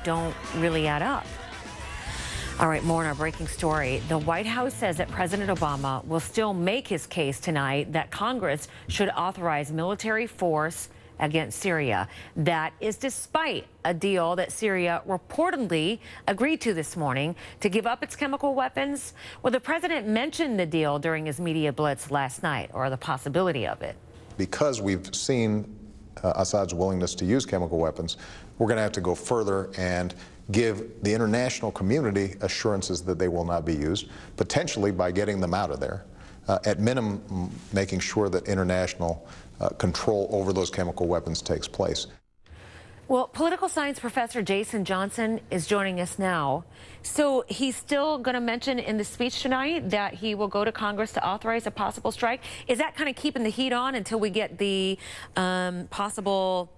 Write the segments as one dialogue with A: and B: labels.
A: don't really add up. All right, more on our breaking story. The White House says that President Obama will still make his case tonight that Congress should authorize military force against Syria. That is despite a deal that Syria reportedly agreed to this morning to give up its chemical weapons. Well, the president mentioned the deal during his media blitz last night, or the possibility of it.
B: Because we've seen Assad's willingness to use chemical weapons, we're going to have to go further and give the international community assurances that they will not be used, potentially by getting them out of there. At minimum, making sure that international control over those chemical weapons takes place.
A: Well, political science professor Jason Johnson is joining us now. So he's still going to mention in the speech tonight that he will go to Congress to authorize a possible strike. Is that kind of keeping the heat on until we get the possible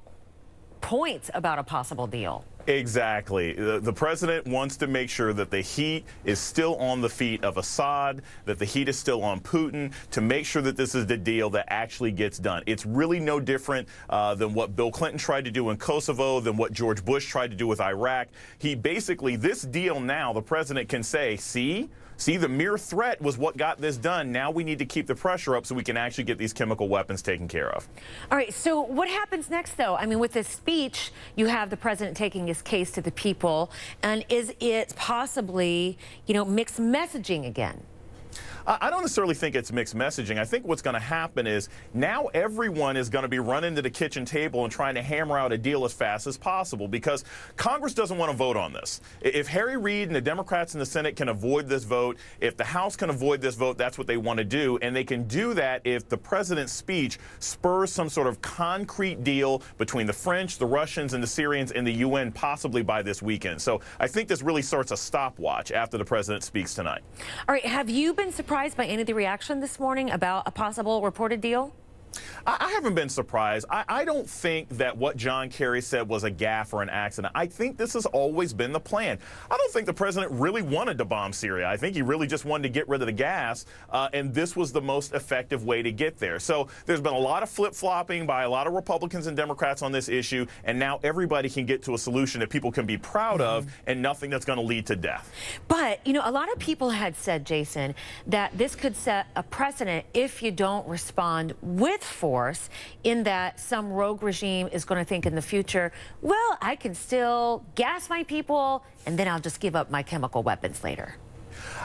A: points about a possible deal?
C: Exactly. The president wants to make sure that the heat is still on the feet of Assad, that the heat is still on Putin, to make sure that this is the deal that actually gets done. It's really no different than what Bill Clinton tried to do in Kosovo, than what George Bush tried to do with Iraq. He basically, this deal now, the president can say, see, the mere threat was what got this done. Now we need to keep the pressure up so we can actually get these chemical weapons taken care of.
A: All right, so what happens next, though? I mean, with this speech, you have the president taking his case to the people, and is it possibly, mixed messaging again?
C: I don't necessarily think it's mixed messaging. I think what's going to happen is now everyone is going to be running to the kitchen table and trying to hammer out a deal as fast as possible, because Congress doesn't want to vote on this. If Harry Reid and the Democrats in the Senate can avoid this vote, if the House can avoid this vote, that's what they want to do. And they can do that if the president's speech spurs some sort of concrete deal between the French, the Russians, and the Syrians and the UN, possibly by this weekend. So I think this really starts a stopwatch after the president speaks tonight. All
A: right, have you been surprised by any of the reaction this morning about a possible reported deal?
C: I haven't been surprised. I don't think that what John Kerry said was a gaffe or an accident. I think this has always been the plan. I don't think the president really wanted to bomb Syria. I think he really just wanted to get rid of the gas, and this was the most effective way to get there. So there's been a lot of flip-flopping by a lot of Republicans and Democrats on this issue, and now everybody can get to a solution that people can be proud of, and nothing that's going to lead to death.
A: But, a lot of people had said, Jason, that this could set a precedent if you don't respond with force, in that some rogue regime is going to think in the future, well, I can still gas my people and then I'll just give up my chemical weapons later.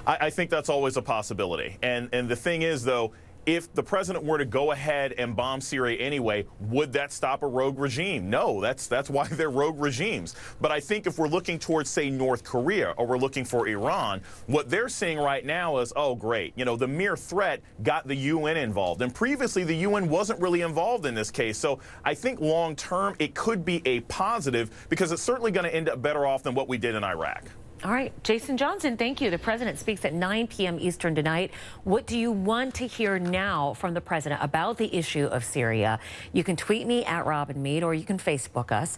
C: I think that's always a possibility. And the thing is, though, if the president were to go ahead and bomb Syria anyway, would that stop a rogue regime? No, that's why they're rogue regimes. But I think if we're looking towards, say, North Korea, or we're looking for Iran, what they're seeing right now is, oh, great, the mere threat got the UN involved. And previously, the UN wasn't really involved in this case. So I think long term, it could be a positive, because it's certainly going to end up better off than what we did in Iraq.
A: All right, Jason Johnson, thank you. The president speaks at 9 p.m. Eastern tonight. What do you want to hear now from the president about the issue of Syria? You can tweet me at Robin Meade, or you can Facebook us.